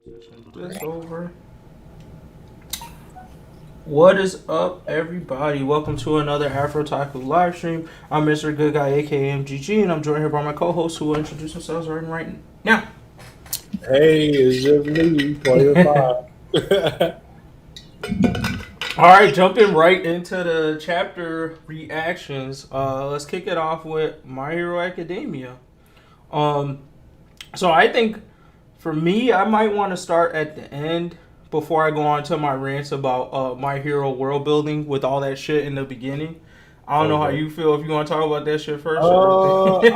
This over. What is up, everybody? Welcome to another Afro Taku live stream. I'm Mr. Good Guy, aka MGG, and I'm joined here by my co-hosts who will introduce themselves right now. Hey, it's just me, player five. All right, jumping right into the chapter reactions. Let's kick it off with My Hero Academia. Um, so I think for me, I might want to start at the end before I go on to my rants about My Hero world building with all that shit in the beginning. I don't know how Okay. you feel. If you want to talk about that shit first. I mean,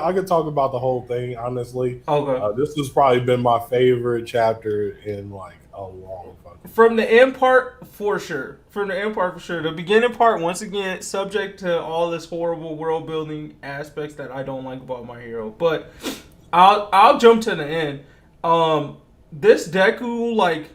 I could talk about the whole thing. Honestly, Okay. this has probably been my favorite chapter in like a long fucking From time. the end part, for sure. From the end part, for sure. The beginning part, once again, subject to all this horrible world building aspects that I don't like about My Hero. But I'll jump to the end. This Deku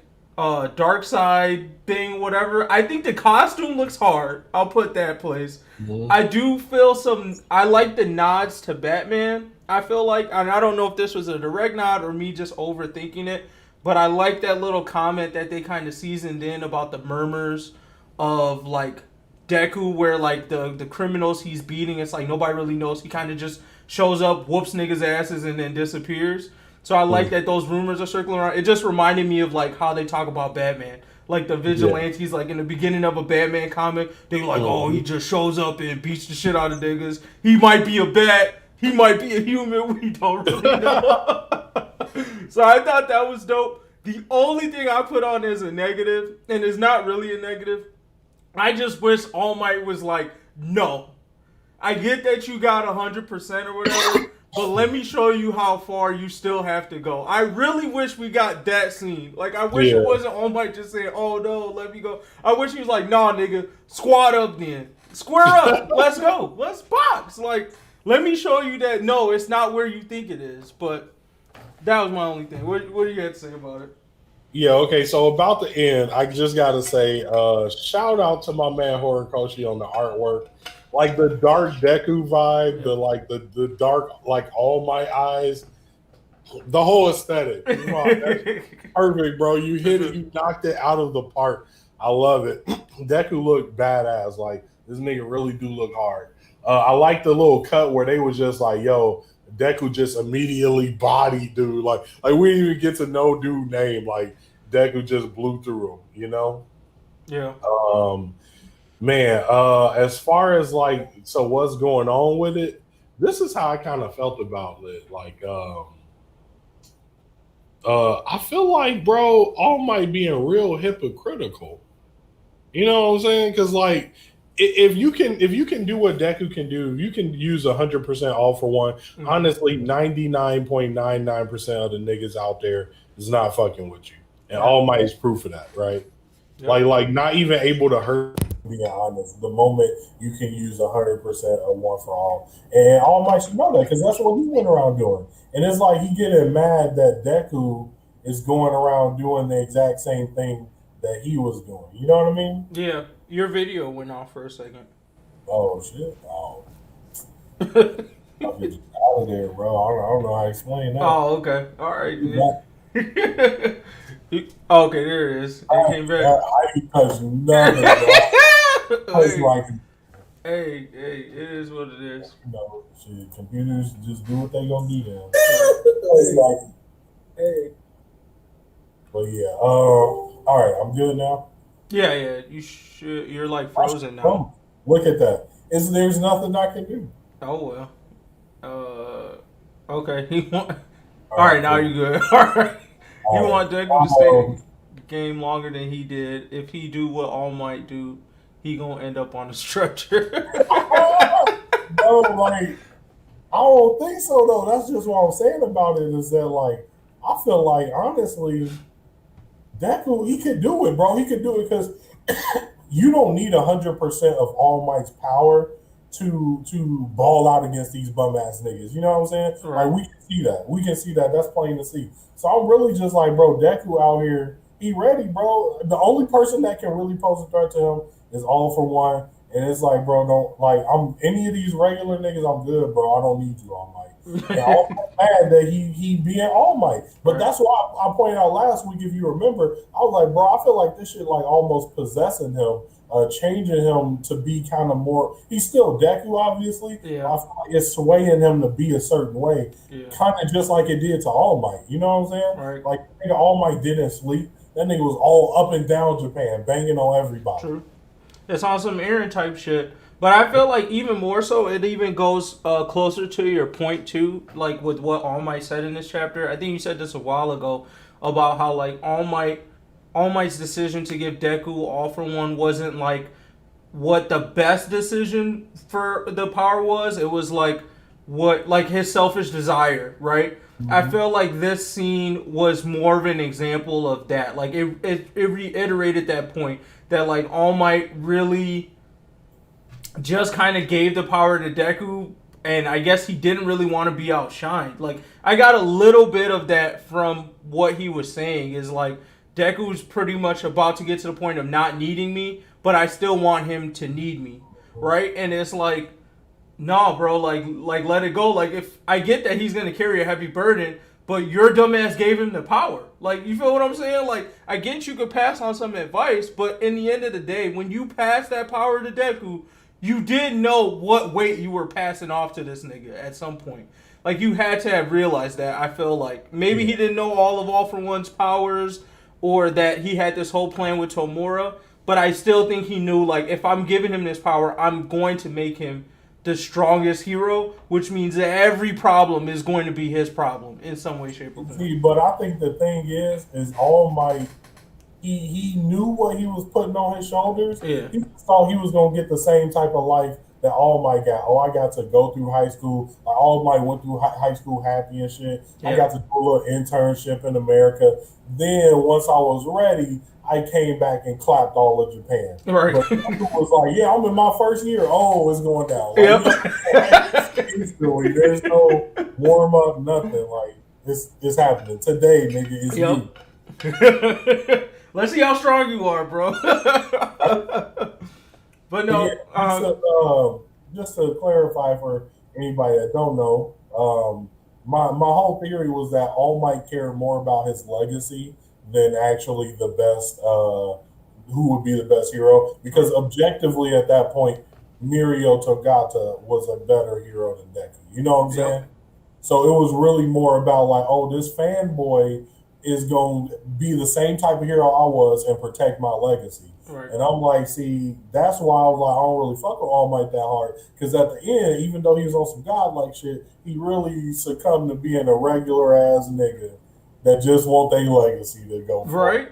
dark side thing, whatever. I think the costume looks hard. I'll put that place. Mhm. I do feel some. I like the nods to Batman. I feel like, and I don't know if this was a direct nod or me just overthinking it, but I like that little comment that they kind of seasoned in about the murmurs of like Deku, where like the criminals he's beating, it's like nobody really knows. He kind of just shows up, whoops niggas' asses, and then disappears. So I like that those rumors are circling around. It just reminded me of like how they talk about Batman. Like the Yeah. vigilantes, like in the beginning of a Batman comic, they like, oh, he Mhm. just shows up and beats the shit out of niggas. He might be a bat, he might be a human, we don't really know. So I thought that was dope. The only thing I put on as a negative, and it's not really a negative, I just wish All Might was like, no, I get that you got 100% or whatever, but let me show you how far you still have to go. I really wish we got that scene. Like, I wish it Yeah. wasn't All Might just saying, oh no, let me go. I wish he was like, nah, nigga, squad up then. Square up. Let's go. Let's box. Like, let me show you that, no, it's not where you think it is. But that was my only thing. What do you have to say about it? Yeah. Okay. So about the end, I just gotta say, shout out to my man Horikoshi on the artwork. Like the dark Deku vibe, Yeah. the dark like all my eyes, the whole aesthetic. Wow, that's perfect, bro. You hit it. You knocked it out of the park. I love it. Deku looked badass. Like this nigga really do look hard. I like the little cut where they was just like, "Yo, Deku just immediately bodied dude." Like we didn't even get to know dude name. Like Deku just blew through him. You know. Yeah. Um, man. As far as like, so what's going on with it? This is how I kind of felt about it. Like, I feel like, bro, All Might being real hypocritical. You know what I'm saying? Because like, if you can do what Deku can do, you can use 100% all for one. Mm-hmm. Honestly, 99.99% of the niggas out there is not fucking with you, and Right. All Might is proof of that, right? Yep. Like not even able to hurt. Being honest, the moment you can use 100% of one for all, and All Might should know that because that's what he went around doing. And it's like he getting mad that Deku is going around doing the exact same thing that he was doing. You know what I mean? Yeah. Your video went off for a second. Oh shit! Oh, I'll get you out of there, bro. I don't know how to explain that. Oh, okay. All right, That, then. Okay, there it is. It came back. I ain't touch nothing, bro. It's hey, like hey, it is what it is. shit, computers just do what they gonna do now. Right. It's like, hey. But yeah, all right, I'm good now. Yeah, yeah. You should. You're like I should frozen now. go. Look at that. Is there's nothing I can do? Oh well. Okay. He want. All All right, right, now you cool. good. All right. You All want Deku to stay right. in the game longer than he did. If he do what All Might do, he gonna end up on a stretcher. No, like I don't think so though. That's just what I'm saying about it is that like I feel like honestly Deku he could do it, bro. He could do it because you don't need 100% of All Might's power to ball out against these bum ass niggas. You know what I'm saying? Like right. we can see that. We can see that. That's plain to see. So I'm really just like, bro, Deku out here, he ready, bro. The only person that can really pose a threat to him is All for One, And it's like, bro, don't like I'm any of these regular niggas. I'm good, bro. I don't need you, All Might. And All Might mad that he being All Might. But Right. that's why I pointed out last week. If you remember, I was like, bro, I feel like this shit like almost possessing him, changing him to be kind of more. He's still Deku, obviously. But Yeah. I feel like it's swaying him to be a certain way, Yeah. kind of just like it did to All Might. You know what I'm saying? Right. Like nigga, All Might didn't sleep. That nigga was all up and down Japan, banging on everybody. True. It's on some Aaron type shit. But I feel like even more so, it even goes closer to your point too, like with what All Might said in this chapter. I think you said this a while ago about how like All Might's decision to give Deku All for One wasn't like what the best decision for the power was. It was like what like his selfish desire, right? I Mm-hmm. feel like this scene was more of an example of that. Like it reiterated that point that like All Might really just kind of gave the power to Deku, and I guess he didn't really want to be outshined. Like I got a little bit of that from what he was saying. Is like Deku's pretty much about to get to the point of not needing me, but I still want him to need me, right? And it's like, nah, bro, like let it go. Like if I get that he's gonna carry a heavy burden, but your dumbass gave him the power. Like you feel what I'm saying? Like I get you could pass on some advice, but in the end of the day, when you pass that power to Deku, you did know what weight you were passing off to this nigga at some point. Like you had to have realized that. I feel like maybe he didn't know all for One's powers, or that he had this whole plan with Tomura. But I still think he knew like if I'm giving him this power, I'm going to make him the strongest hero, which means that every problem is going to be his problem in some way, shape, or form. See, but I think the thing is All Might. He knew what he was putting on his shoulders. Yeah. He thought he was gonna get the same type of life that All Might got. Oh, I got to go through high school. Like All Might went through high school happy and shit. I Yeah. got to do a little internship in America. Then once I was ready, I came back and clapped all of Japan. Right. But it was like, yeah, I'm in my first year. Oh, it's going down. Like, Yep. instantly, there's no warm up, nothing. Like it's happening today, nigga. It's you. Yep. Let's see how strong you are, bro. But Yeah, no, just to clarify for anybody that don't know, my whole theory was that All Might cared more about his legacy than actually the best, who would be the best hero. Because objectively, at that point, Mirio Togata was a better hero than Deku. You know what I'm saying? yep. So it was really more about like, oh, this fanboy is going to be the same type of hero I was and protect my legacy. Right. And I'm like, see, that's why I was like, I don't really fuck with All Might that hard. Because at the end, even though he was on some godlike shit, he really succumbed to being a regular ass nigga that just want their legacy to go for. Right.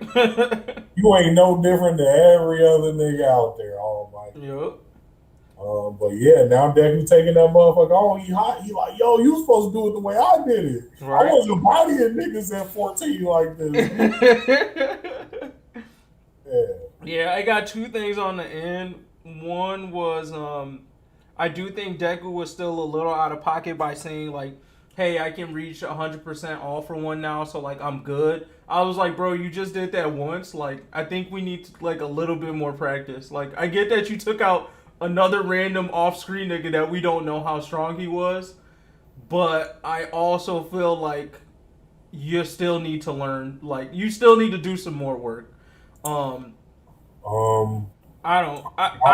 You ain't no different than every other nigga out there, All Might. Yep. But yeah, now Deku taking that motherfucker on. He hot. He like, yo, you supposed to do it the way I did it. Right. I wasn't bodying niggas at 14 like this. Yeah. Yeah, I got two things on the end. One was I do think Deku was still a little out of pocket by saying like, hey, I can reach 100% All for One now, so like I'm good. I was like, bro, you just did that once. Like I think we need like a little bit more practice. Like I get that you took out another random off-screen nigga that we don't know how strong he was, but I also feel like you still need to learn. Like you still need to do some more work. Um, Um. I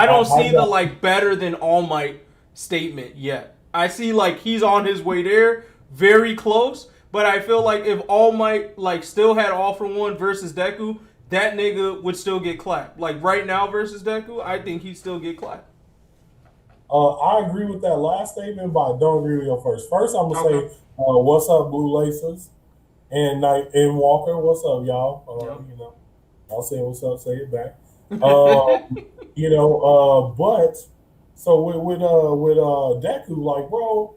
don't see the like better than All Might statement yet. I see like he's on his way there, very close. But I feel like if All Might like still had All for One versus Deku, that nigga would still get clapped. Like right now versus Deku, I think he'd still get clapped. I agree with that last statement, but I don't agree with your first. First, I'm gonna Okay. say, what's up, Blue Laces, and Night and Walker. What's up, y'all? Yep. You know, I'll say what's up. Say it back. But so with Deku, like, bro,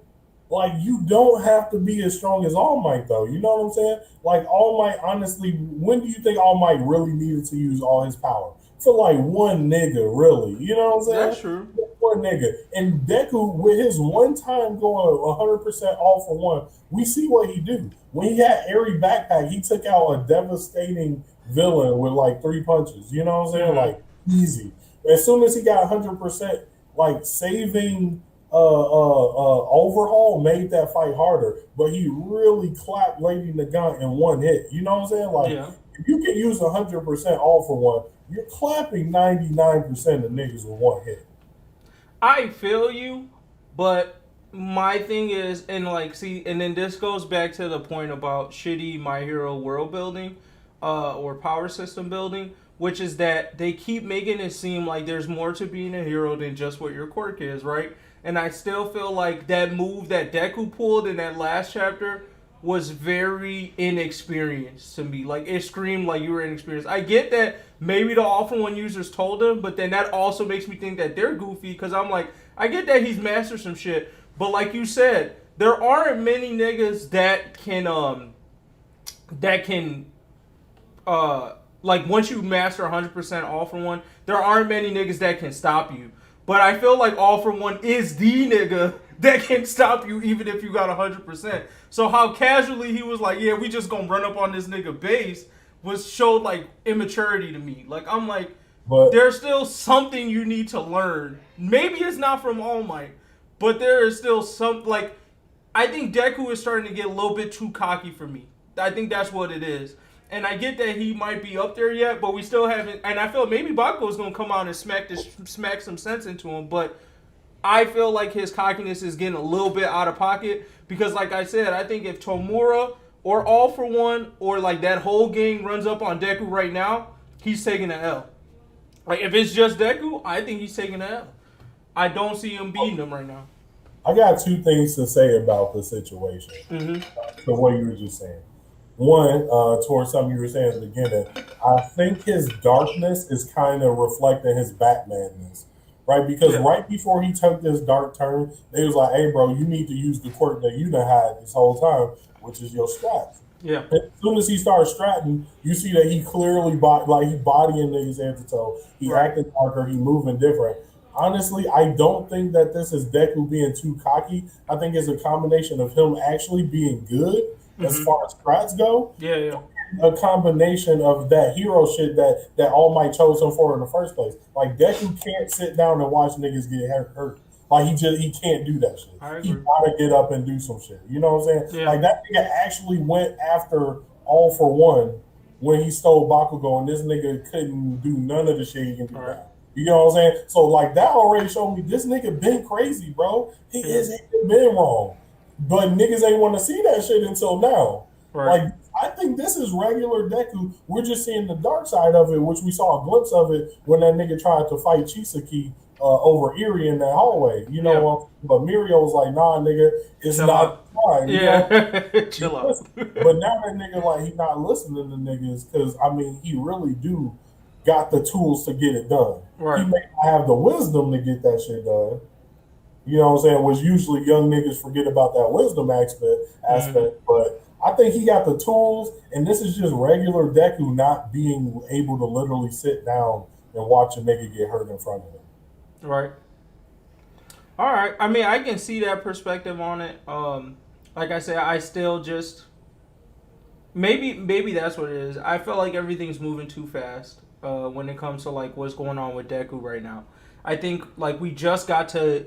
like you don't have to be as strong as All Might, though. You know what I'm saying? Like All Might, honestly, when do you think All Might really needed to use all his power? For like one nigga, really. You know what I'm saying? That's true. One nigga. And Deku, with his one time going 100% All for One, we see what he do. When he had Airy Backpack, he took out a devastating villain with like 3 punches. You know what I'm saying? Mhm. Like easy. as soon as he got 100%, like saving overhaul made that fight harder. But he really clapped Lady Nagant in one hit. You know what I'm saying? Like Yeah. if you can use 100% all for one, you're clapping 99% of niggas with one hit. I feel you, but my thing is, and like, see, and then this goes back to the point about shitty My Hero world building, or power system building, which is that they keep making it seem like there's more to being a hero than just what your quirk is, right? And I still feel like that move that Deku pulled in that last chapter was very inexperienced to me. Like it screamed like you were inexperienced. I get that maybe the All for One users told him, but then that also makes me think that they're goofy because I'm like, I get that he's mastered some shit, but like you said, there aren't many niggas that can like once you master 100% All for One, there aren't many niggas that can stop you. But I feel like All for One is the nigga that can stop you even if you got 100%. So how casually he was like, yeah, we just gonna run up on this nigga base showed like immaturity to me. Like I'm like, But there's still something you need to learn. Maybe it's not from All Might, but there is still some like I think Deku is starting to get a little bit too cocky for me. I think that's what it is. And I get that he might be up there yet, but we still haven't. And I feel maybe Bakugo is gonna come out and smack some sense into him. But I feel like his cockiness is getting a little bit out of pocket because, like I said, I think if Tomura or All for One or like that whole gang runs up on Deku right now, he's taking an L. Like if it's just Deku, I think he's taking an L. I don't see him beating him right now. I got two things to say about the situation. The way you were just saying. One, towards something you were saying at the beginning, I think his darkness is kind of reflecting his Batmanness, right? Because Yeah. right before he took this dark turn, they was like, "Hey, bro, you need to use the quirk that you done had this whole time, which is your strats." Yeah. As soon as he starts stratting, you see that he clearly he bodying niggas head to toe. He Right. acting darker. He moving different. Honestly, I don't think that this is Deku being too cocky. I think it's a combination of him actually being good as far as strats go, Yeah. Yeah. a combination of that hero shit that All Might chose him for in the first place. Like Deku can't sit down and watch niggas get hurt. Like he can't do that shit. I He agree. gotta get up and do some shit. You know what I'm saying? Yeah. Like that nigga actually went after All for One when he stole Bakugo, and this nigga couldn't do none of the shit he can do All now. right. You know what I'm saying? So like that already showed me this nigga been crazy, bro. He been wrong. But niggas ain't want to see that shit until now. Right. Like I think this is regular Deku. We're just seeing the dark side of it, which we saw a glimpse of it when that nigga tried to fight Chisaki over Erie in that hallway. You know, but Mirio was like, "Nah, nigga, it's Chill not out. time." You know? Yeah. Chill out. But now that nigga like he not listening to niggas because I mean he really do got the tools to get it done. Right. He may not have the wisdom to get that shit done. You know what I'm saying? Which usually young niggas forget about that wisdom aspect. But I think he got the tools, and this is just regular Deku not being able to literally sit down and watch a nigga get hurt in front of him. Right. All right. I mean, I can see that perspective on it. Like I said, I still just maybe that's what it is. I feel like everything's moving too fast when it comes to like what's going on with Deku right now. I think like we just got to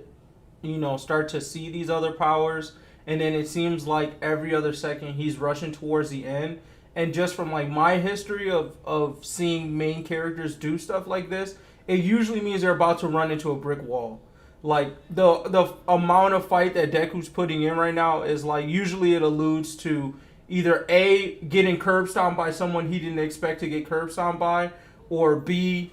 start to see these other powers, and then it seems like every other second he's rushing towards the end. And just from like my history of seeing main characters do stuff like this, it usually means they're about to run into a brick wall. Like the amount of fight that Deku's putting in right now is like usually it alludes to either A, getting curb stomped by someone he didn't expect to get curb stomped by, or B,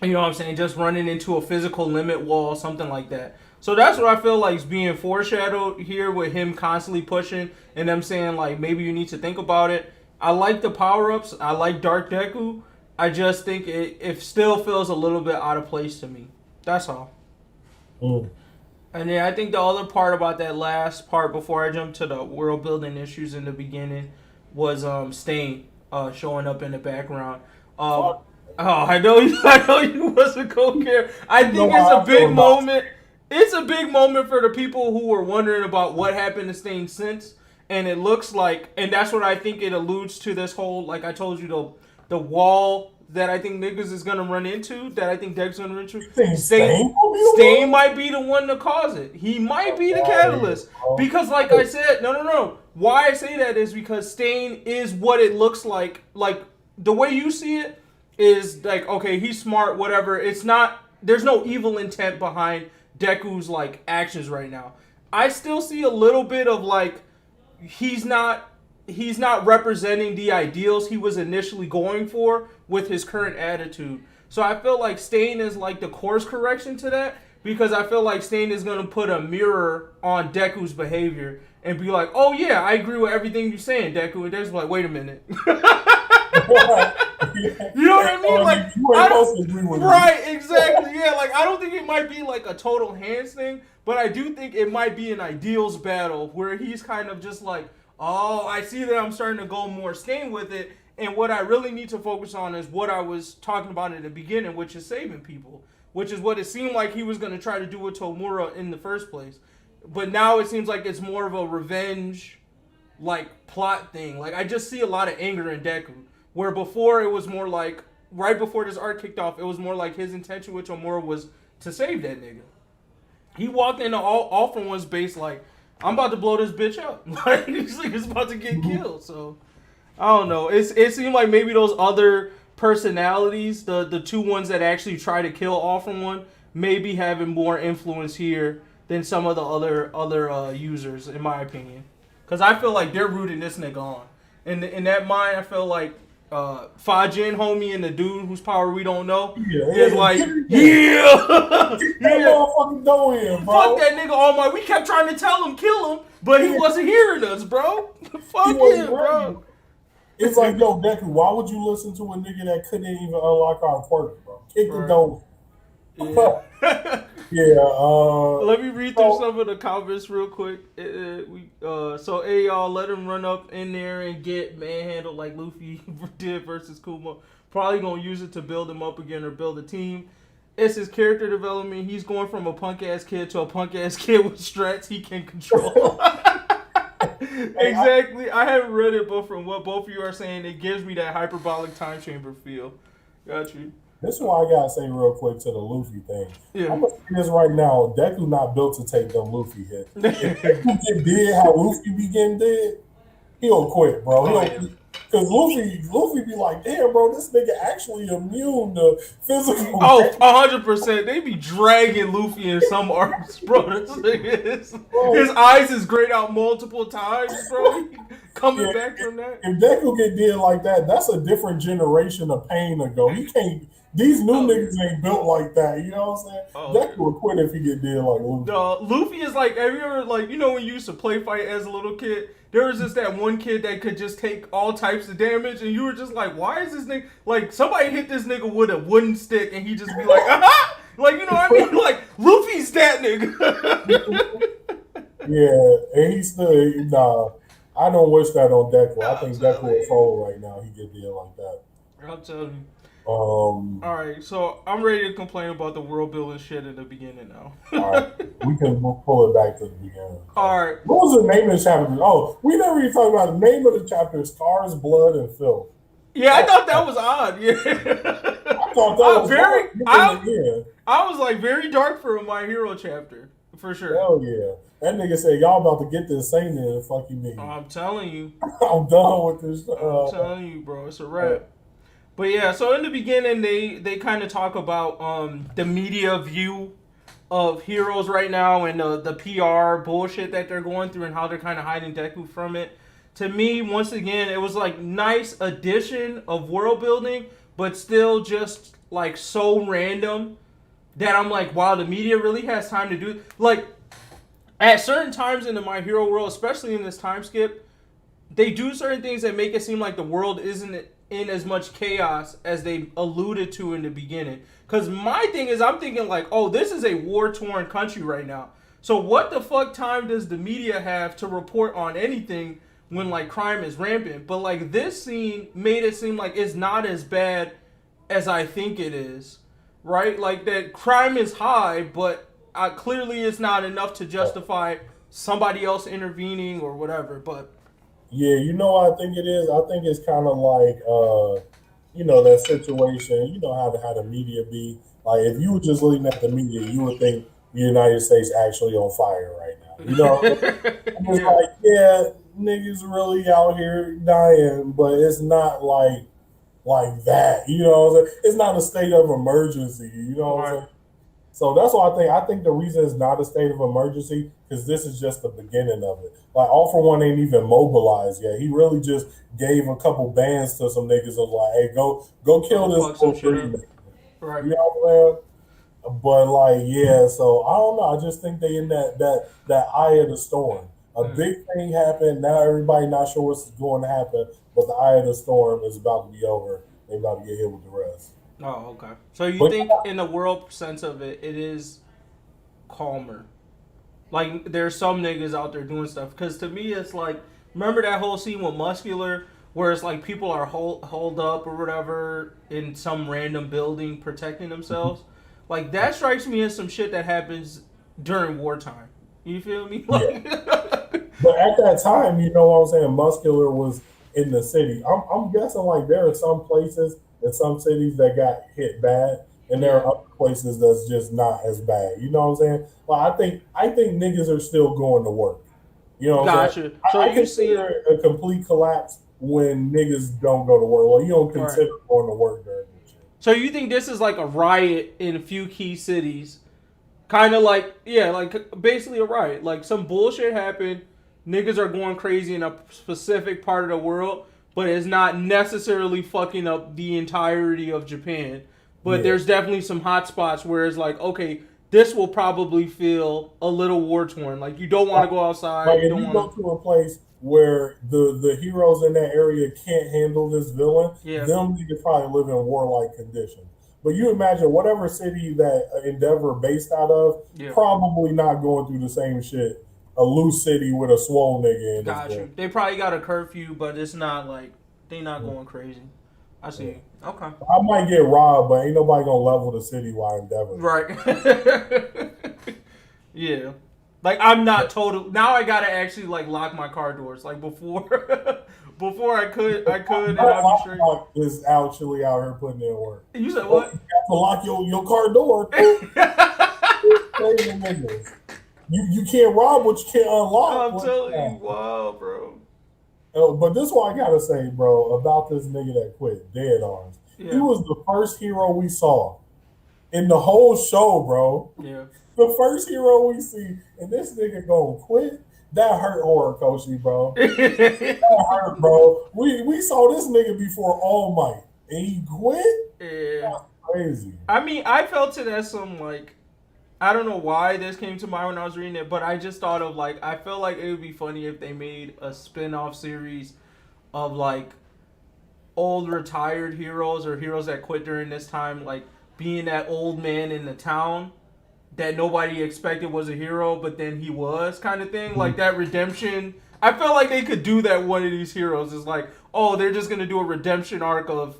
you know what I'm saying, just running into a physical limit wall, something like that. So that's what I feel like is being foreshadowed here with him constantly pushing and them saying like maybe you need to think about it. I like the power-ups. I like Dark Deku. I just think it still feels a little bit out of place to me. That's all. And then I think the other part about that last part before I jump to the world building issues in the beginning was Stain showing up in the background. I know you wasn't gonna care. I think it's a big moment. It's a big moment for the people who were wondering about what happened to Stain since. And it looks like, and that's what I think it alludes to this whole, like I told you, the wall that I think niggas is gonna run into, that I think Deck's gonna run into, Stain Stain might be the one to cause it. He might be the catalyst. Because like I said, no. Why I say that is because Stain is what it looks like. Like the way you see it is like, okay, he's smart, whatever. It's not, there's no evil intent behind Deku's like actions right now. I still see a little bit of like he's not representing the ideals he was initially going for with his current attitude. So I feel like Stain is like the course correction to that, because I feel like Stain is going to put a mirror on Deku's behavior and be like, oh yeah, I agree with everything you're saying, Deku. And Deku's like, wait a minute. You know what I mean? Like, you ain't supposed to agree with right, exactly. Yeah, like I don't think it might be like a total hands thing, but I do think it might be an ideals battle where he's kind of just like, oh, I see that I'm starting to go more Stain with it, and what I really need to focus on is what I was talking about in the beginning, which is saving people, which is what it seemed like he was going to try to do with Tomura in the first place. But now it seems like it's more of a revenge, like, plot thing. Like, I just see a lot of anger in Deku, where before it was more like, right before this arc kicked off, it was more like his intention with Tomura was to save that nigga. He walked into all for one's base like, I'm about to blow this bitch up. Like, this nigga's about to get killed. So, I don't know. It seemed like maybe those other personalities, the two ones that actually try to kill All From One, may be having more influence here than some of the other users, in my opinion. Because I feel like they're rooting this nigga on. In that mind, I feel like Fajin, homie, and the dude whose power we don't know is like, yeah! Get that motherfucking dough in, bro. Fuck that nigga All Might. We kept trying to tell him, kill him, but he wasn't hearing us, bro. Fuck him, bro. It's like, yo, Deku, why would you listen to a nigga that couldn't even unlock our quirk, bro? Kick the dough. Yeah. Yeah. Let me read through some of the comments real quick. So, hey, y'all, let him run up in there and get manhandled like Luffy did versus Kuma. Probably gonna use it to build him up again or build a team. It's his character development. He's going from a punk ass kid to a punk ass kid with strats he can control. Exactly. I haven't read it, but from what both of you are saying, it gives me that hyperbolic time chamber feel. Got you. This is why I gotta say real quick to the Luffy thing. Yeah. I'm gonna say this right now. Deku not built to take them Luffy hits. If Deku get dead how Luffy be getting dead, he'll quit, bro. Because Luffy be like, damn, bro, this nigga actually immune to physical. Oh, 100%. They be dragging Luffy in some arcs, bro. This nigga his eyes is grayed out multiple times, bro. Coming back from that. If Deku get dead like that, that's a different generation of pain ago. He can't. These new niggas ain't built like that. You know what I'm saying? Deku would quit if he get dead like Luffy. Luffy is like, have you ever, like, you know when you used to play fight as a little kid? There was just that one kid that could just take all types of damage, and you were just like, why is this nigga, like, somebody hit this nigga with a wooden stick, and he just be like, aha! Like, you know what I mean? Like, Luffy's that nigga. Yeah, and he's still, nah, I don't wish that on Deku. I think Deku would fold right now. He get dead like that. I'll tell you. All right, so I'm ready to complain about the world building shit in the beginning now. All right, we can pull it back to the beginning. All right. What was the name of the chapter? Oh, we never even talked about the name of the chapter. Scars, Blood, and Filth. Yeah, I thought that was odd. Yeah. I thought that was very. I was like very dark for a My Hero chapter for sure. Hell yeah. That nigga said, y'all about to get this same in. Fuck you, mean. I'm telling you. I'm done with this. I'm telling you, bro. It's a wrap. But yeah, so in the beginning, they kind of talk about the media view of heroes right now and the PR bullshit that they're going through and how they're kind of hiding Deku from it. To me, once again, it was like nice addition of world building, but still just like so random that I'm like, wow, the media really has time to do. Like, at certain times in the My Hero world, especially in this time skip, they do certain things that make it seem like the world isn't in as much chaos as they alluded to in the beginning. Because my thing is, I'm thinking like, oh, this is a war-torn country right now. So what the fuck time does the media have to report on anything when like crime is rampant? But like this scene made it seem like it's not as bad as I think it is, right? Like that crime is high, but clearly it's not enough to justify somebody else intervening or whatever. But yeah, you know what I think it is? I think it's kind of like, that situation. You know how the media be. Like if you were just looking at the media, you would think the United States actually on fire right now. It's Yeah. like, yeah, niggas really out here dying, but it's not like that. You know what I'm saying? It's not a state of emergency. You know what I'm Right. saying? So that's why I think the reason it's not a state of emergency because this is just the beginning of it. Like All for One ain't even mobilized yet. He really just gave a couple bands to some niggas of like, hey, go kill Go this fuck some little shit three up. nigga. Right. You know what I'm saying? But like, yeah, so I don't know. I just think they in that eye of the storm. A Mm. big thing happened. Now everybody not sure what's going to happen, but the eye of the storm is about to be over. They about to get hit with the rest. Oh, okay. So you But think in the world sense of it, it is calmer. Like there's some niggas out there doing stuff. Because to me, it's like remember that whole scene with Muscular, where it's like people are holed up or whatever in some random building protecting themselves. Like that strikes me as some shit that happens during wartime. You feel me? yeah, Like, but at that time, you know what I'm saying, Muscular was in the city. I'm guessing like there are some places in some cities that got hit bad, and there yeah, are other places that's just not as bad. You know what I'm saying? Like I think niggas are still going to work. You know what I'm saying? gotcha. So I you consider see, it a complete collapse when niggas don't go to work. Well, you don't right? consider going to work during this shit. So you think this is like a riot in a few key cities? Kind of like, yeah, like basically a riot. Like some bullshit happened. Niggas are going crazy in a specific part of the world, but it's not necessarily fucking up the entirety of Japan. But Yeah. there's definitely some hot spots where it's like, okay, this will probably feel a little war torn. Like you don't want to go outside. Like You if don't you want go to. to a place where the heroes in that area can't handle this villain, Yeah, them niggas probably live in warlike conditions. But you imagine whatever city that Endeavor based out of, yeah. probably not going through the same shit a loose city with a swole nigga in is Got going. you. They probably got a curfew, but it's not like they not Yeah. going crazy. I Yeah. see. Okay. I might get robbed, but ain't nobody gonna level the city while Endeavor there. Right. Yeah. Like I'm not total. Now I gotta actually like lock my car doors. Like before, before and My I'd be straight. lock is actually out here putting in work. You said Oh, what? you have to lock your car door. Crazy niggas. You can't rob what you can't unlock. I'm telling you, wow, bro. But this is what I gotta say, bro, about this nigga that quit, Dead Arms. He Yeah, was the first hero we saw in the whole show, bro. yeah. The first hero we see, and this nigga gonna quit. That hurt horror, Koshi, bro. That hurt, bro. We saw this nigga before All Might, and he quit. Yeah. That's crazy. I mean, I felt it as some like I don't know why this came to mind when I was reading it, but I just thought of like I felt like it would be funny if they made a spin-off series of like old retired heroes or heroes that quit during this time, like being that old man in the town that nobody expected was a hero, but then he was kind of thing. Like that redemption. I felt like they could do that. One of these heroes is like, oh, they're just gonna do a redemption arc of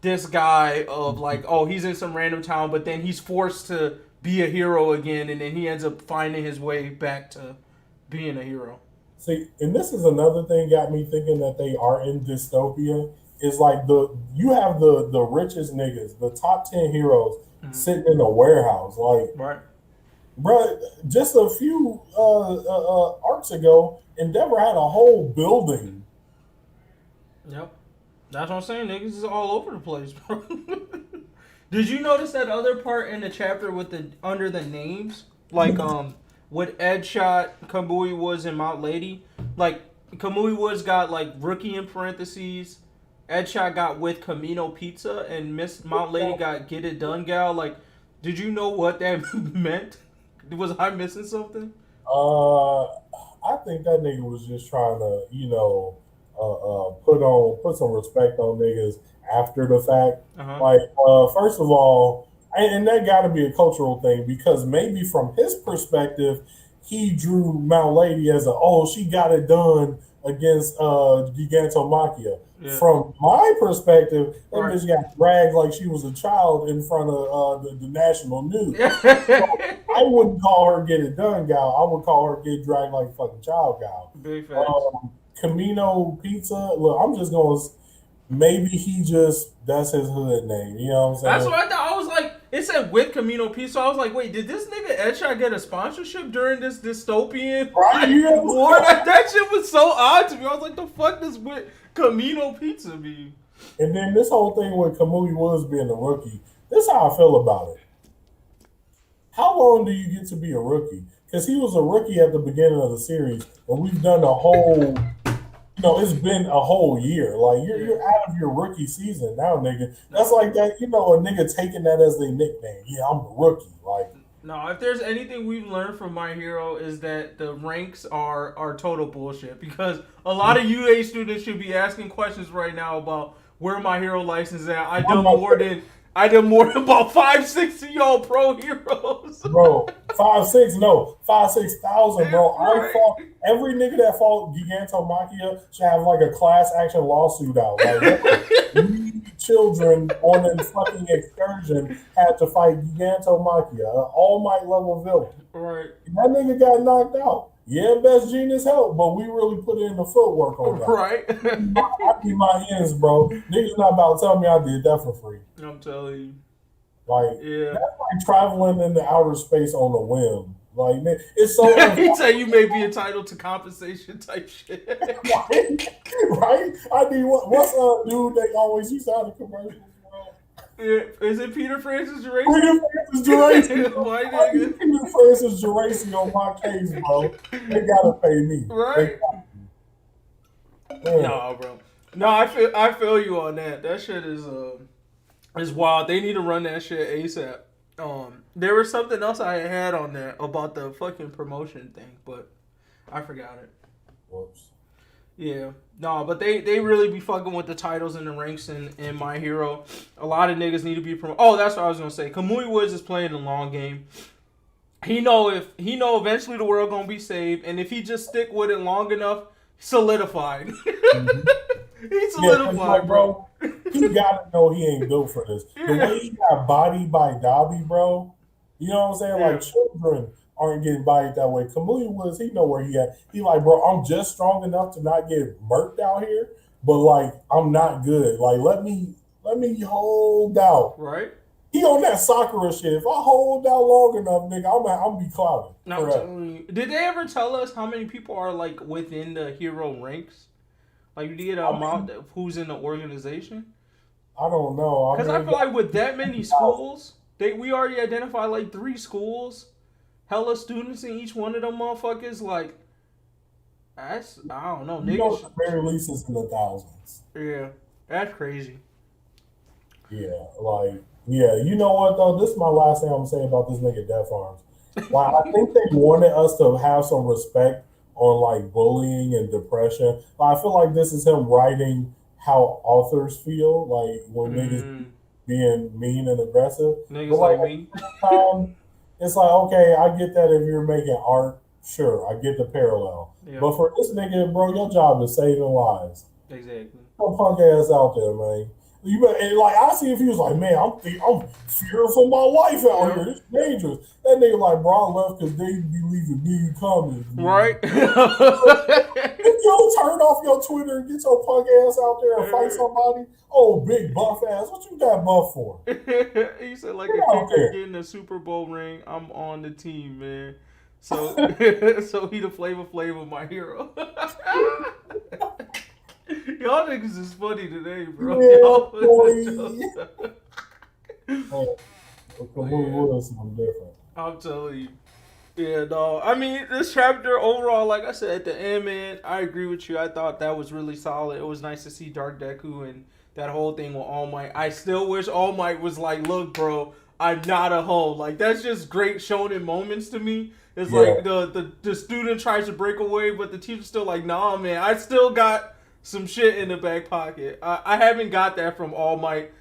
this guy of like, oh, he's in some random town, but then he's forced to be a hero again, and then he ends up finding his way back to being a hero. See, and this is another thing got me thinking that they are in dystopia. Is like you have the richest niggas, the top 10 heroes Mm-hmm. sitting in a warehouse. Like, Right. bro, just a few arcs ago, Endeavor had a whole building. Yep. That's what I'm saying. Niggas is all over the place, bro. Did you notice that other part in the chapter with the under the names, like what Ed shot Kamui Woods and Mount Lady? Like Kamui Woods got like rookie in parentheses. Ed shot got with Camino Pizza, and Miss Mount Lady got Get It Done Gal. Like, did you know what that meant? Was I missing something? Uh, I think that nigga was just trying to, put some respect on niggas after the fact. Uh huh. Like, first of all, and that got to be a cultural thing because maybe from his perspective, he drew Mount Lady as a she got it done against Gigantomachia. Yeah. From my perspective, that Right. bitch got dragged like she was a child in front of the national news. I wouldn't call her get it done, gal. I would call her get dragged like a fucking child, gal. Big facts. Camino Pizza. Look, I'm just going. maybe that's his hood name. You know what I'm That's saying? what I thought. I was like, it said with Camino P, so I was like, wait, did this nigga Edshot get a sponsorship during this dystopian Right? You know what war? I'm saying? That shit was so odd to me. I was like, the fuck does with Camino Pizza be? And then this whole thing with Kamui Woods being a rookie, this is how I feel about it. How long do you get to be a rookie? Because he was a rookie at the beginning of the series, and we've done a whole, it's been a whole year. Like you're out of your rookie season now, nigga. That's like that, a nigga taking that as their nickname. Yeah, I'm the rookie. Like, No, if there's anything we've learned from My Hero is that the ranks are total bullshit because a lot of UA students should be asking questions right now about where My Hero license is at. I done more than about 5-6 of y'all pro heroes. bro, 5-6, no, 5-6,000, bro. I Right. fought every nigga that fought Giganto Machia should have like a class action lawsuit out. Like, we children on a fucking excursion had to fight Giganto Machia, an All Might level villain. Right. And that nigga got knocked out. Yeah, Best Genius helped, but we really put in the footwork on that. Right. I need my ends, bro. Niggas not about to tell me I did that for free. I'm telling you. Like, Yeah. that's like traveling into outer space on a whim. Like, man, it's so He said you may be entitled to compensation type shit. right? I need what's dude they always used to have the commercials. Yeah. Is it Peter Francis Geraci? Peter Francis Geraci. White I nigga. need Peter Francis Geraci on my case, bro. They gotta pay me. Right. No, bro. No, I feel you on that. That shit is wild. They need to run that shit ASAP. There was something else I had on there about the fucking promotion thing, but I forgot it. Whoops. Yeah. No, but they really be fucking with the titles and the ranks in My Hero. A lot of niggas need to be promoted. Oh, that's what I was gonna say. Kamui Woods is playing the long game. He know eventually the world gonna be saved, and if he just stick with it long enough, solidified. He solidified, bro. He gotta know he ain't built for this. The way he got bodied by Dobby, bro. You know what I'm saying? Yeah. Like children aren't getting bodied that way. Kamui Woods, he know where he at. He like, bro, I'm just strong enough to not get murked out here, but like I'm not good. Like let me hold out. Right. He on that Sakura shit. If I hold out long enough, nigga, I'm be clouded. No, I'm telling you. Did they ever tell us how many people are like within the hero ranks? Like, you get an amount of who's in the organization? I don't know. Because I feel like with that many schools, we already identified like 3 schools, hella students in each one of them motherfuckers. Like, I don't know, niggas. At the very least, it's in the thousands. Yeah, that's crazy. Yeah, you know what though? This is my last thing I'm gonna say about this nigga Def Arms. Like, I think they wanted us to have some respect on like bullying and depression. But I feel like this is him writing how authors feel, like when niggas being mean and aggressive. Niggas but like me. It's like, okay, I get that if you're making art, sure, I get the parallel. Yeah. But for this nigga, bro, your job is saving lives. Exactly. Some punk ass out there, man. And like I see if he was like, man, I'm fearing for my life out here. It's dangerous. That nigga like, bro, I left because they be leaving me comments. Right. If you turn off your Twitter and get your punk ass out there and fight somebody, oh, big buff ass, what you got buff for? He said like a kicker getting a Super Bowl ring. I'm on the team, man. So so he the Flavor Flav, My Hero. Y'all niggas is funny today, bro. Yeah, Y'all was something different. I'm telling you. Yeah, no. I mean, this chapter overall, like I said, at the end, man, I agree with you. I thought that was really solid. It was nice to see Dark Deku and that whole thing with All Might. I still wish All Might was like, look, bro, I'm not a hoe. Like, that's just great shonen moments to me. It's like the student tries to break away, but the teacher's still like, nah, man, I still got some shit in the back pocket. I haven't got that from All Might.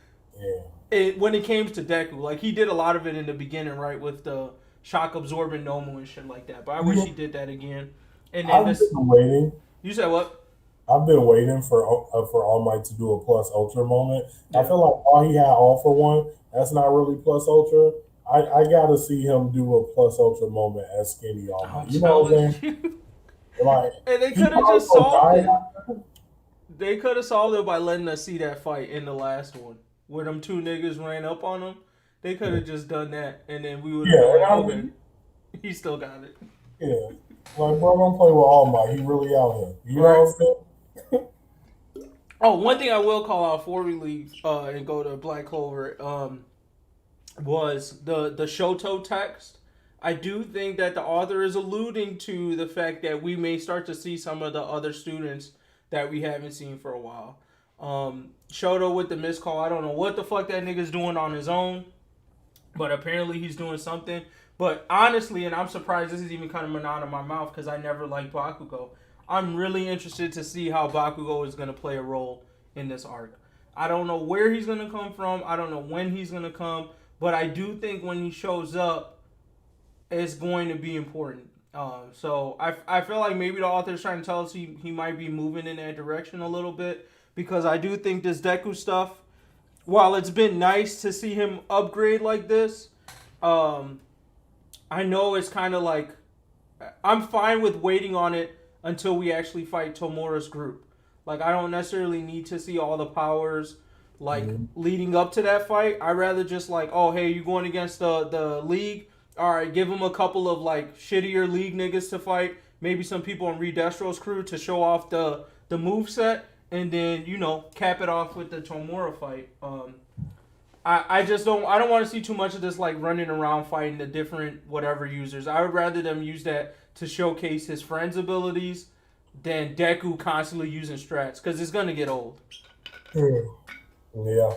Yeah. When it came to Deku, like he did a lot of it in the beginning, right, with the shock absorbing Nomu and shit like that. But I wish he did that again. And then I've been waiting. You said what? I've been waiting for All Might to do a plus ultra moment. Yeah. I feel like all he had all for one. That's not really plus ultra. I gotta see him do a plus ultra moment as skinny All Might. You know what I'm saying? Like, and they could have just solved it. They could have solved it by letting us see that fight in the last one, where them two niggas ran up on him. They could have just done that, and then we would have been like, okay, he still got it. Yeah, like bro, don't play with All Might. He really out here. You know what I'm saying? Oh, one thing I will call out before we leave and go to Black Clover was the Shoto text. I do think that the author is alluding to the fact that we may start to see some of the other students that we haven't seen for a while. Shoto with the missed call. I don't know what the fuck that nigga's doing on his own, but apparently he's doing something. But honestly, and I'm surprised this is even kind of out of my mouth because I never liked Bakugo. I'm really interested to see how Bakugo is going to play a role in this arc. I don't know where he's going to come from. I don't know when he's going to come. But I do think when he shows up, it's going to be important. So I feel like maybe the author's trying to tell us he might be moving in that direction a little bit. Because I do think this Deku stuff, while it's been nice to see him upgrade like this, I know it's kind of like, I'm fine with waiting on it until we actually fight Tomura's group. Like, I don't necessarily need to see all the powers, like, leading up to that fight. I'd rather just, like, oh, hey, you're going against the League. All right, give him a couple of, like, shittier League niggas to fight. Maybe some people on Reed Destro's crew to show off the moveset. And then, you know, cap it off with the Tomura fight. I don't want to see too much of this, like, running around fighting the different whatever users. I would rather them use that to showcase his friend's abilities than Deku constantly using strats, because it's going to get old. Yeah,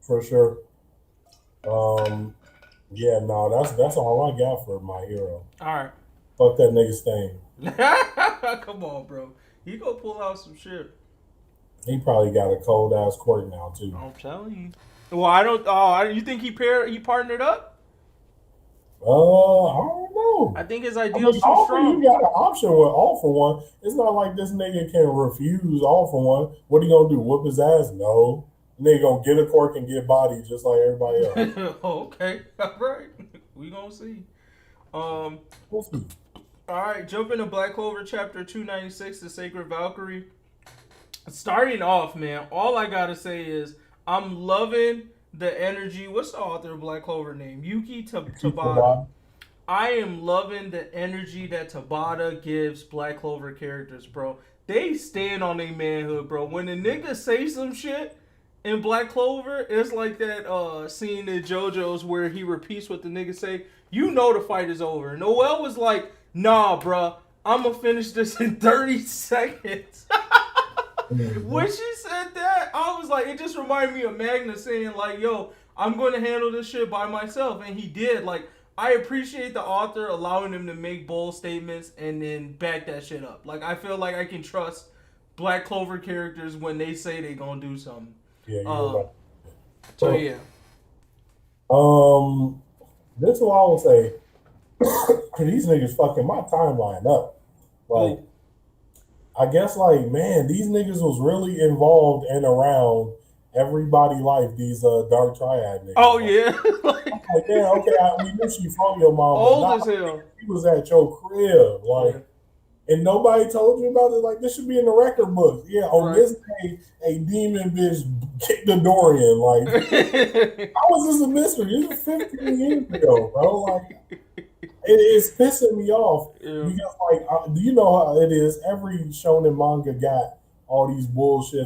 for sure. Yeah, no, that's all I got for my hero. All right. Fuck that nigga's thing. Come on, bro. He gonna pull out some shit. He probably got a cold ass quirk now too. I'm telling you. Well, I don't. Oh, you think he partnered up? I don't know. I think his ideal's too strong. You got an option with All For One. It's not like this nigga can refuse All For One. What he gonna do? Whoop his ass? No. Nigga gonna get a quirk and get body just like everybody else. Okay, all right. We gonna see. We'll see. All right, jump into Black Clover chapter 296, the Sacred Valkyrie. Starting off, man, all I gotta say is I'm loving the energy. What's the author of Black Clover name? Yuki Tabata. I am loving the energy that Tabata gives Black Clover characters, bro. They stand on their manhood, bro. When the nigga say some shit in Black Clover, it's like that scene in JoJo's where he repeats what the nigga say. You know the fight is over. Noelle was like, nah, bro, I'm gonna finish this in 30 seconds. When she said that, I was like, it just reminded me of Magna saying, like, yo, I'm going to handle this shit by myself. And he did. Like, I appreciate the author allowing him to make bold statements and then back that shit up. Like, I feel like I can trust Black Clover characters when they say they going to do something. Yeah, right. So, yeah. This is what I would say. These niggas fucking my timeline up. Like, I guess, like, man, these niggas was really involved and around everybody life, these Dark Triad niggas. Oh, yeah. Like, yeah, okay, we knew she fought your mom. Old as hell. She was at your crib, like, and nobody told you about it. Like, this should be in the record books. Yeah, on this day, a demon bitch kicked the door in. Like, how was this a mystery? This was 15 years ago, bro. Like, it's pissing me off. Yeah. Because, like, do you know how it is? Every shonen manga got all these bullshit,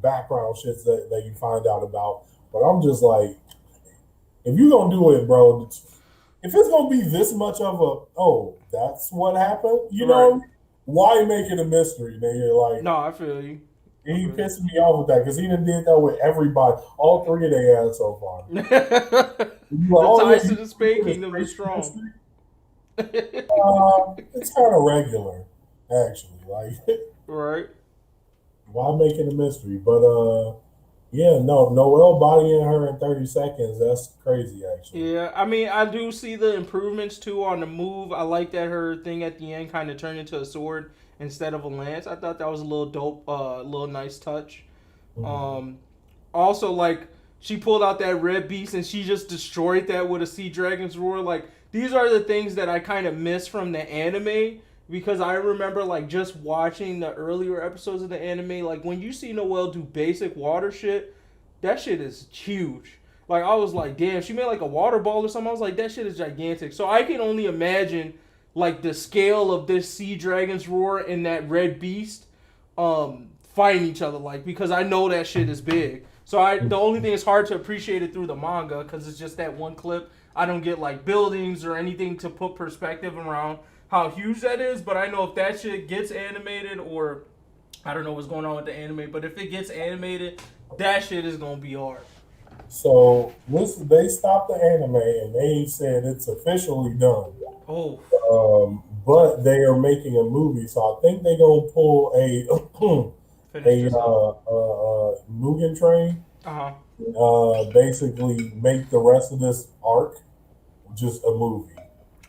background shits that you find out about. But I'm just like, if you gonna do it, bro, if it's gonna be this much of a, that's what happened, you know, why make it a mystery, nigga? Like, no, I feel you. He pissed me off with that because he done did that with everybty, all three of their ass so far. The ties to the Spade Kingdom is strong. It's kind of regular, actually. Like, right. Why make it a mystery? But Noelle bodying her in 30 seconds, that's crazy, actually. Yeah, I mean, I do see the improvements, too, on the move. I like that her thing at the end kind of turned into a sword instead of a lance. I thought that was a little dope, little nice touch. Mm-hmm. Also, like, she pulled out that red beast and she just destroyed that with a Sea Dragon's Roar. Like, these are the things that I kind of miss from the anime because I remember like just watching the earlier episodes of the anime. Like when you see Noelle do basic water shit, that shit is huge. Like I was like, damn, she made like a water ball or something. I was like, that shit is gigantic. So I can only imagine like the scale of this sea dragon's roar and that red beast fighting each other, like, because I know that shit is big. So the only thing is hard to appreciate it through the manga because it's just that one clip. I don't get like buildings or anything to put perspective around how huge that is, but I know if that shit gets animated, or I don't know what's going on with the anime, but if it gets animated, that shit is gonna be hard. So they stopped the anime and they said it's officially done. Oh, But they are making a movie, so I think they're gonna pull finish a this up. Mugen Train. Uh huh. Basically make the rest of this arc just a movie.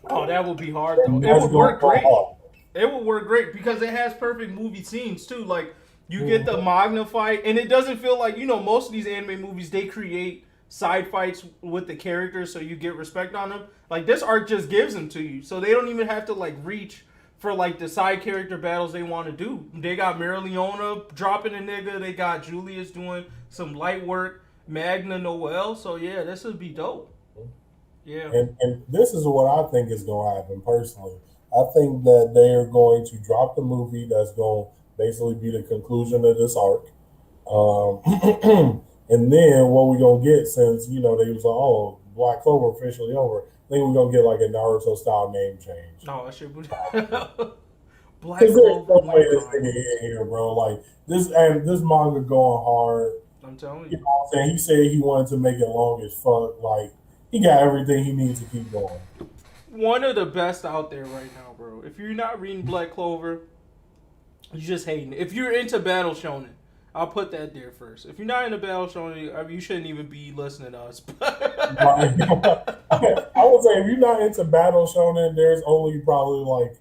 Oh, that would be hard though. And It that's would gonna work go great. hard. It would work great because it has perfect movie scenes too. Like you get the Magna fight, and it doesn't feel like, most of these anime movies they create side fights with the characters so you get respect on them. Like this arc just gives them to you, so they don't even have to like reach for like the side character battles they want to do. They got Marileona dropping a nigga. They got Julius doing some light work. Magna Noel. So yeah, this would be dope. Yeah. And this is what I think is going to happen personally. I think that they are going to drop the movie that's going to basically be the conclusion of this arc. And then what we're going to get, since, they was like, oh, Black Clover officially over, I think we're going to get like a Naruto style name change. No, I should. Black Because there's no Clover. way this nigga in here, bro. Like, this manga going hard. I'm telling You you. know what I'm saying? He said he wanted to make it long as fuck. Like, he got everything he needs to keep going. One of the best out there right now, bro. If you're not reading Black Clover, you're just hating it. If you're into Battle Shonen, I'll put that there first. If you're not into Battle Shonen, I mean, you shouldn't even be listening to us. Like, I would say if you're not into Battle Shonen, there's only probably like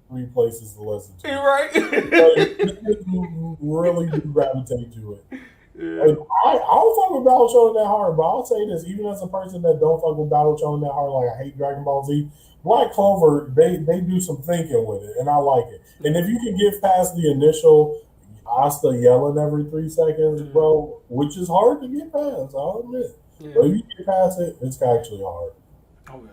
3 places to listen to. You're right. You really do gravitate to it. Yeah. I don't fuck with Battle Shonen that hard, but I'll say this, even as a person that don't fuck with Battle Shonen that hard, like I hate Dragon Ball Z, Black Clover, they do some thinking with it, and I like it. And if you can get past the initial Asta yelling every 3 seconds, bro, which is hard to get past, I'll admit. Yeah. But if you get past it, it's actually hard. Okay.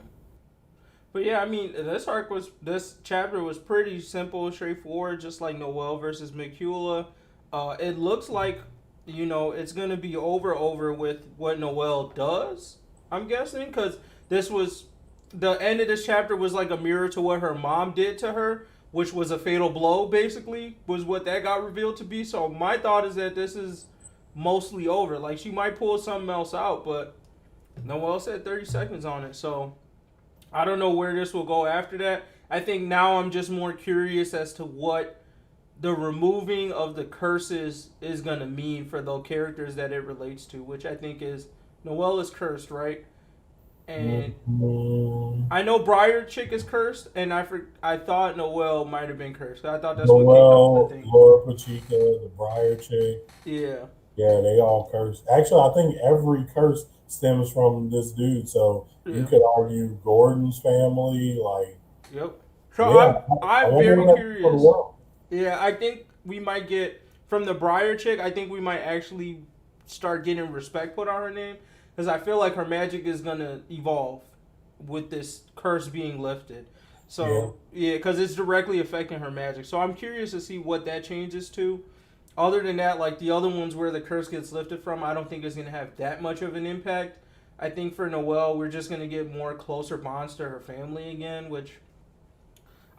But yeah, I mean, this chapter was pretty simple, straightforward, just like Noelle versus Mikula. It looks like, it's going to be over with what Noelle does, I'm guessing, because the end of this chapter was like a mirror to what her mom did to her, which was a fatal blow, basically, was what that got revealed to be. So my thought is that this is mostly over. Like, she might pull something else out, but Noelle said 30 seconds on it, so I don't know where this will go after that. I think now I'm just more curious as to what the removing of the curses is going to mean for the characters that it relates to, which I think is Noelle is cursed, right? And I know Briar Chick is cursed, and I thought Noelle might have been cursed. I thought that's what kicked off the thing. Laura Pachica, the Briar Chick. Yeah. Yeah, they all cursed. Actually, I think every curse stems from this dude. So you could argue Gordon's family, like. Yep. So yeah, I'm very curious. Yeah, I think we might get from the Briar Chick. I think we might actually start getting respect put on her name, because I feel like her magic is gonna evolve with this curse being lifted. So yeah, because it's directly affecting her magic. So I'm curious to see what that changes to. Other than that, like the other ones where the curse gets lifted from, I don't think it's going to have that much of an impact. I think for Noelle, we're just going to get more closer bonds to her family again, which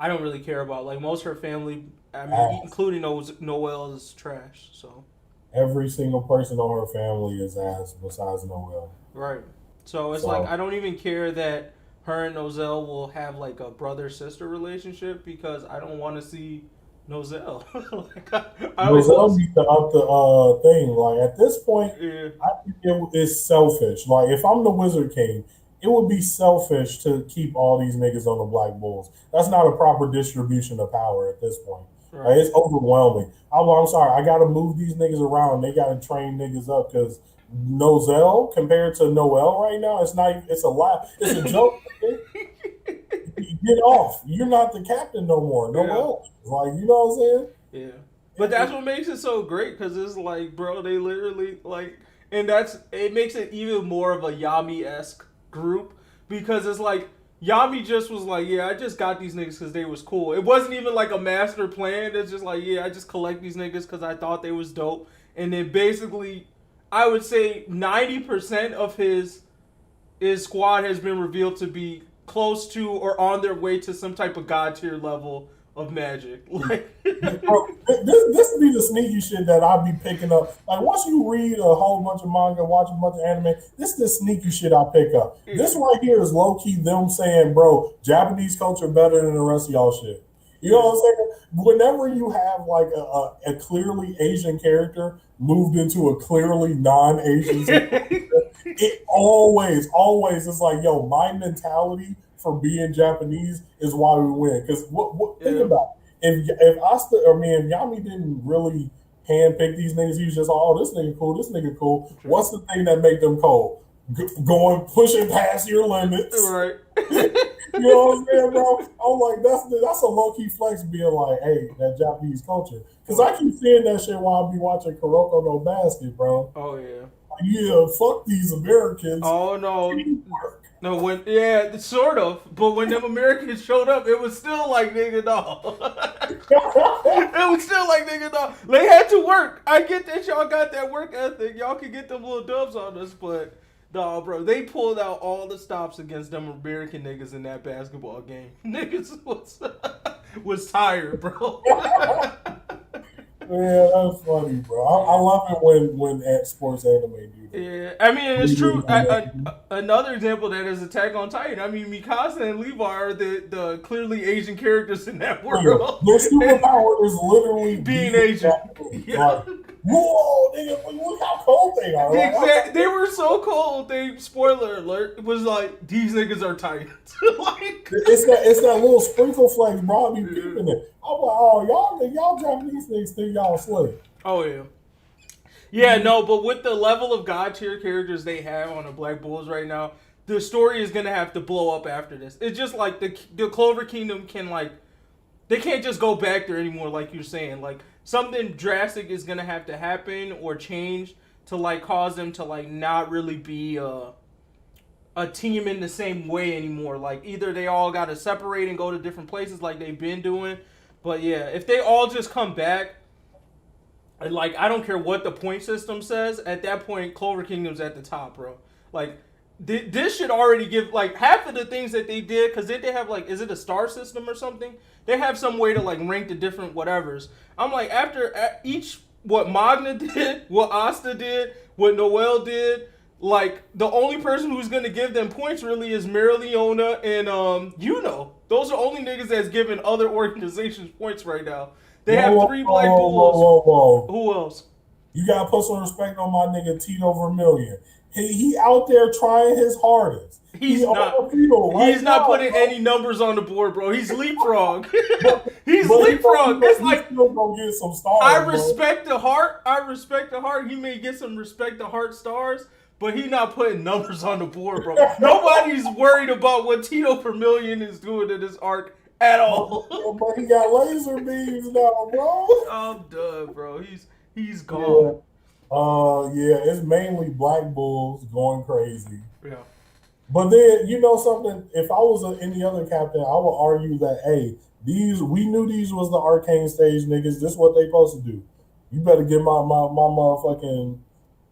I don't really care about. Like most of her family, I mean, including Noelle, is trash. So every single person on her family is ass besides Noelle. Right. So it's like I don't even care that her and Noelle will have like a brother-sister relationship, because I don't want to see Noelle. Noelle needs to up the thing. Like at this point, I think it's selfish. Like if I'm the Wizard King, it would be selfish to keep all these niggas on the Black Bulls. That's not a proper distribution of power at this point. Right. Like, it's overwhelming. I'm sorry, I got to move these niggas around. They got to train niggas up, because Noelle compared to Noelle right now, it's not. It's a lot. It's a joke. You get off. You're not the captain no more. No Yeah. more. Like, you know what I'm saying? Yeah. But that's what makes it so great because it's like, bro, they literally like, and it makes it even more of a Yami esque group because it's like Yami just was like, yeah, I just got these niggas because they was cool. It wasn't even like a master plan. It's just like, yeah, I just collect these niggas because I thought they was dope. And then basically, I would say 90% of his squad has been revealed to be close to or on their way to some type of god tier level of magic. Like, Bro, this be the sneaky shit that I be picking up. Like once you read a whole bunch of manga, watch a bunch of anime, this is the sneaky shit I pick up. This right here is low key them saying, bro, Japanese culture better than the rest of y'all shit. You know what I'm saying? Whenever you have like a clearly Asian character moved into a clearly non-Asian it always is like, yo, my mentality for being Japanese is why we win. Because think about it. If Asta or me and Yami didn't really handpick these niggas, he was just like, oh, this nigga cool, this nigga cool. True. What's the thing that make them cold? Going pushing past your limits. Right. You know what I'm saying, bro? I'm like, that's a low key flex being like, hey, that Japanese culture. Because I keep seeing that shit while I be watching Kuroko no Basket, bro. Oh yeah. Yeah, fuck these Americans. Oh no. No, sort of. But when them Americans showed up, it was still like nigga no. It was still like nigga no. They had to work. I get that y'all got that work ethic. Y'all can get them little dubs on us, but no, bro. They pulled out all the stops against them American niggas in that basketball game. Niggas was tired, bro. Yeah, that's funny, bro. I love it when at sports anime do that. Yeah, I mean it's true. Another example of that is Attack on Titan. I mean, Mikasa and Levi are the clearly Asian characters in that world. Their superpower is literally being Asian. Yeah. Like, whoa, nigga, look how cold they are. Right? Exactly. They were so cold. Spoiler alert, it was like these niggas are Titans. Like it's that little sprinkle flex, bro. I be peeping it. I'm like, oh, y'all Japanese niggas think y'all slave. Oh yeah. Yeah, no, but with the level of god tier characters they have on the Black Bulls right now, the story is gonna have to blow up after this. It's just like the Clover Kingdom can they can't just go back there anymore, like you're saying. Like something drastic is gonna have to happen or change to cause them to not really be a team in the same way anymore. Like either they all gotta separate and go to different places like they've been doing. But yeah, if they all just come back, and I don't care what the point system says, at that point, Clover Kingdom's at the top, bro. Like, this should already give, half of the things that they did, because they have, is it a star system or something? They have some way to, rank the different whatevers. I'm like, after each, what Magna did, what Asta did, what Noelle did, the only person who's going to give them points really is Marileona and, Yuno. Those are only niggas that's giving other organizations points right now. They have 3 Black Bulls. Whoa. Who else? You gotta put some respect on my nigga Tito Vermillion. He out there trying his hardest. He's not putting any numbers on the board, bro. He's leapfrog. He's leapfrog. It's like gonna get some stars. I respect the heart. He may get some respect the heart stars, but he's not putting numbers on the board, bro. Nobody's worried about what Tito Vermillion is doing in this arc at all. But he got laser beams now, bro. I'm done, bro. He's gone. Yeah, it's mainly Black Bulls going crazy. Yeah. But then, you know something? If I was any other captain, I would argue that, hey, we knew these was the arcane stage niggas. This is what they supposed to do. You better give my motherfucking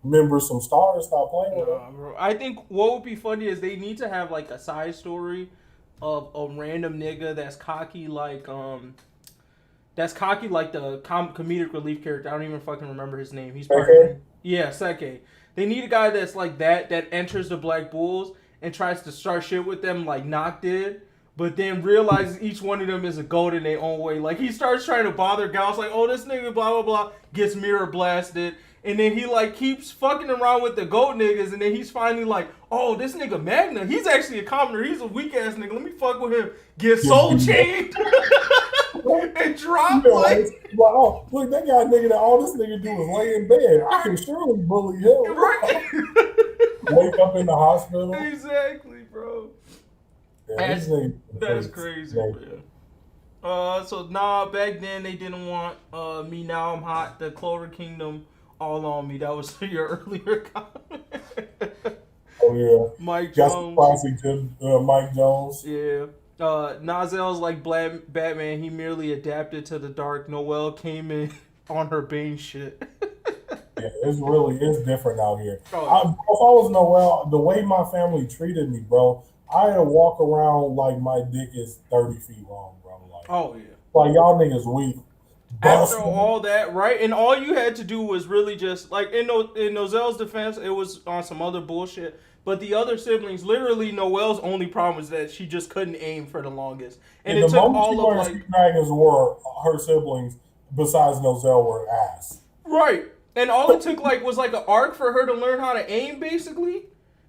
members some stars. Stop playing with them. Bro. I think what would be funny is they need to have a side story of a random nigga that's cocky like the comedic relief character. I don't even fucking remember his name. He's Seke. They need a guy that's like that enters the Black Bulls and tries to start shit with them like Nock did, but then realizes each one of them is a goat in their own way. Like he starts trying to bother Gauss, like, oh, this nigga blah blah blah, gets mirror blasted. And then he keeps fucking around with the GOAT niggas, and then he's finally like, oh, this nigga Magna, he's actually a commoner. He's a weak ass nigga. Let me fuck with him. Get soul chained and drop wow, look, that guy nigga that all this nigga do is lay in bed. I can surely bully him. Right. Wake up in the hospital. Exactly, bro. Yeah, these niggas That's freaks. crazy, Yeah. man. So back then they didn't want me. Now I'm hot. The Clover Kingdom all on me. That was your earlier comment. Oh yeah, Mike got some Jones. classic to Mike Jones. Yeah. Nozel's like Batman. He merely adapted to the dark. Noelle came in on her Bane shit. Yeah, it's different out here. Oh If yeah. I was Noel, the way my family treated me, bro, I'd walk around like my dick is 30 feet long, bro. Oh yeah. Like y'all niggas weak. After Bust. all that, right? And all you had to do was really just like in Nozelle's defense, it was on some other bullshit. But the other siblings, literally, Noelle's only problem was that she just couldn't aim for the longest, and And it the took moment she all of learned like Sea Dragons were her siblings, besides Nozell, were ass. right, and all it took like was like an arc for her to learn how to aim, basically.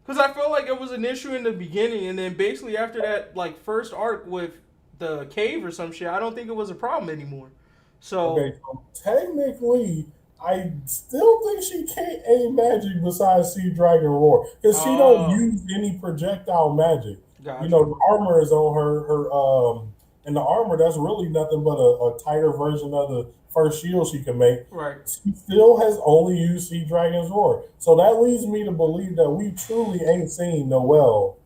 Because I felt like it was an issue in the beginning, and then basically after that, like first arc with the cave or some shit, I don't think it was a problem anymore. So Okay, so technically, I still think she can't aim magic besides Sea Dragon Roar because she don't uh, use any projectile magic. You gotcha. know, the armor is on her and the armor that's really nothing but a tighter version of the first shield she can make. Right. She still has only used Sea Dragon's Roar, so that leads me to believe that we truly ain't seen Noelle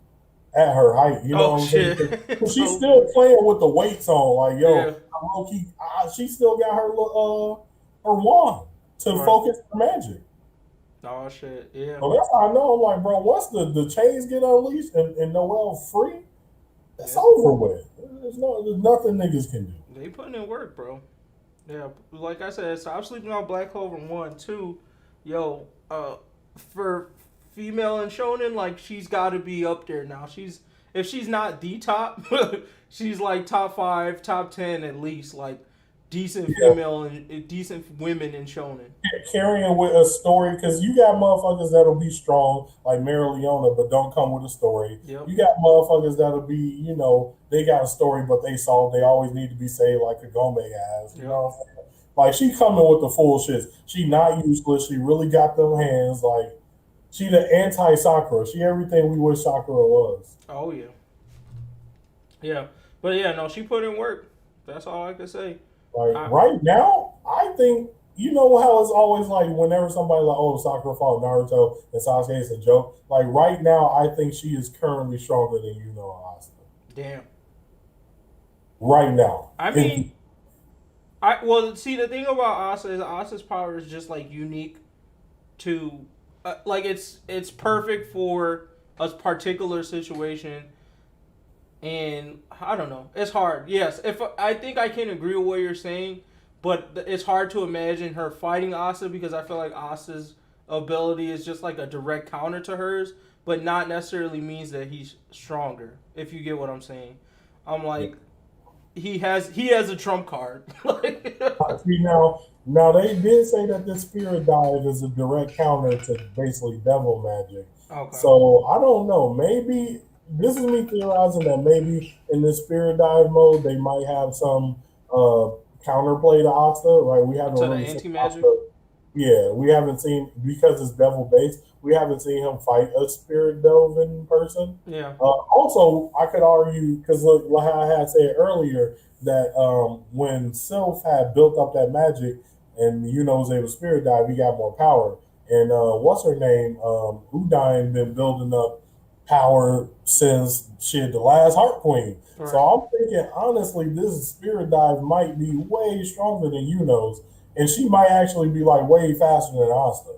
at her height. You know Oh what I'm saying? shit. 'Cause she's So still playing with the weights on. Like, yeah. yo, I'm low key. She still got her wand to Right. focus her magic. Oh shit. Yeah. So that's how I know. I'm like, bro, once the chains get unleashed and Noelle free, it's Yeah. over with. There's nothing niggas can do. They putting in work, bro. Yeah. Like I said, stop sleeping on Black Clover 1, 2. Yo, for female and shonen, like she's got to be up there now. She's if she's not the top, she's like top 5, top 10 at least. Like decent Yeah, female and decent women in shonen. carrying with a story because you got motherfuckers that'll be strong like Mary Leona, but don't come with a story. Yep. You got motherfuckers that'll be, they got a story, but they soft. They always need to be saved, like Kagome has. You Yep. know what I'm saying? Like she coming with the full shits. She not useless. She really got them hands. Like she the anti Sakura. She everything we wish Sakura was. Oh yeah. Yeah. But yeah, no, she put in work. That's all I can say. Like I, right now, I think you know how it's always like whenever somebody like Sakura fought Naruto and Sasuke is a joke. Like right now, I think she is currently stronger than Asuka. damn. Right now, I mean, well, see, the thing about Asa is Asa's power is just like unique to, like it's perfect for a particular situation, and I don't know, it's hard. Yes, if I think I can agree with what you're saying, but it's hard to imagine her fighting Asa because I feel like Asa's ability is just like a direct counter to hers, but not necessarily means that he's stronger. If you get what I'm saying, I'm like he has a trump card. Like, see now they did say that this spirit dive is a direct counter to basically devil magic. okay. So I don't know. Maybe this is me theorizing that maybe in this spirit dive mode they might have some counterplay to Asta. Right? We haven't To the really seen anti magic. Asta. Yeah, we haven't seen because it's devil based. We haven't seen him fight a spirit dove in person. Yeah. Also, I could argue because like I had said earlier that when Sylph had built up that magic and was able to spirit dive, he got more power. And what's her name? Udine been building up power since shit the last Heart Queen. Right. So I'm thinking honestly, this spirit dive might be way stronger than and she might actually be like way faster than Asta.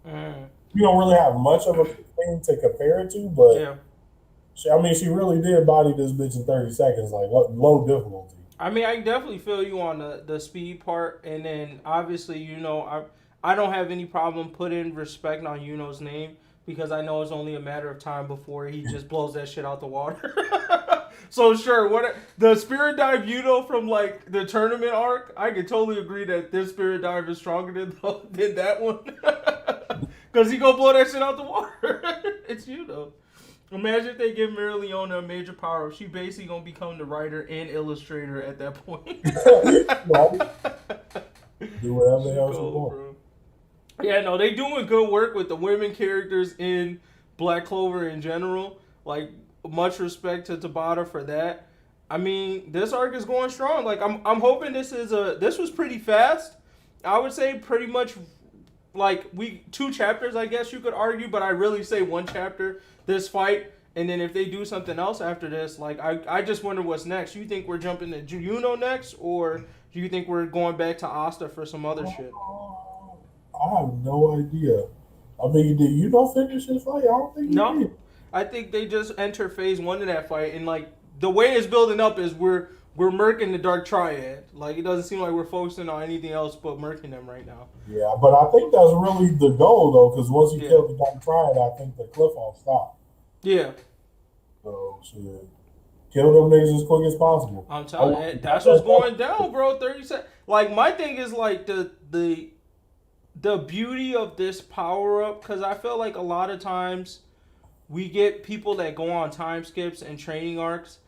Mm. You don't really have much of a thing to compare it to, but Yeah. she really did body this bitch in 30 seconds, like low difficulty. I mean, I definitely feel you on the speed part, and then obviously, I don't have any problem putting respect on Yuno's name because I know it's only a matter of time before he just blows that shit out the water. So sure, what the Spirit Dive Yuno from like the tournament arc, I could totally agree that this Spirit Dive is stronger than that one because he gonna blow that shit out the water. It's Yuno. Imagine if they give Mary Leona a major power up. She basically gonna become the writer and illustrator at that point. Do whatever the hell she wants. Bro. Yeah, no, they doing good work with the women characters in Black Clover in general. Like much respect to Tabata for that. I mean, this arc is going strong. Like I'm hoping this was pretty fast. I would say pretty much like 2 chapters, I guess you could argue, but I really say 1 chapter this fight, and then if they do something else after this, like I just wonder what's next. You think we're jumping to Juno next, or do you think we're going back to Asta for some other shit? I have no idea. I mean, did you not finish this fight? I don't think you No, did. I think they just enter phase 1 of that fight, and like the way it's building up is we're murking the Dark Triad. Like it doesn't seem like we're focusing on anything else but murking them right now. Yeah, but I think that's really the goal, though, because once you Yeah. kill the Dark Triad, I think the cliff will stop. Yeah, So, shit. Kill them niggas as quick as possible. I'm telling you, that's what's going down, bro. 30 seconds. Like my thing is like the beauty of this power up, because I feel like a lot of times we get people that go on time skips and training arcs,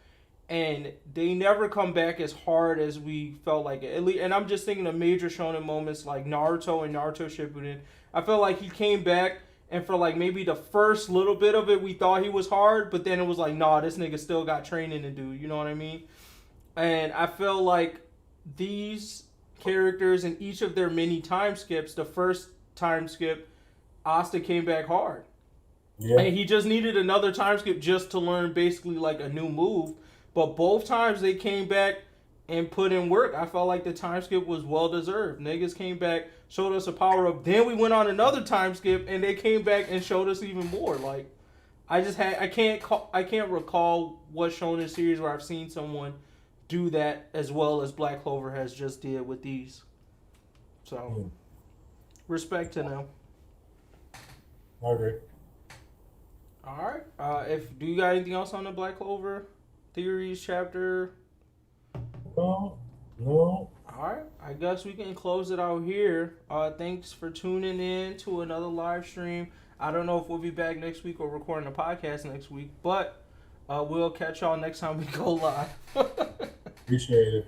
and they never come back as hard as we felt like it. At least, and I'm just thinking of major shonen moments like Naruto and Naruto Shippuden. I felt like he came back, and for like maybe the first little bit of it, we thought he was hard, but then it was like, nah, this nigga still got training to do. You know what I mean? And I feel like these characters in each of their mini time skips, the first time skip, Asta came back hard. Yeah. And he just needed another time skip just to learn basically like a new move. But both times they came back and put in work. I felt like the time skip was well deserved. Niggas came back, showed us a power up. Then we went on another time skip and they came back and showed us even more. Like I can't recall what shonen series where I've seen someone do that as well as Black Clover has just did with these. So respect to them. Okay. All right. If do you got anything else on the Black Clover theories chapter? No. All right. I guess we can close it out here. Thanks for tuning in to another live stream. I don't know if we'll be back next week or recording a podcast next week, but we'll catch y'all next time we go live. Appreciate it.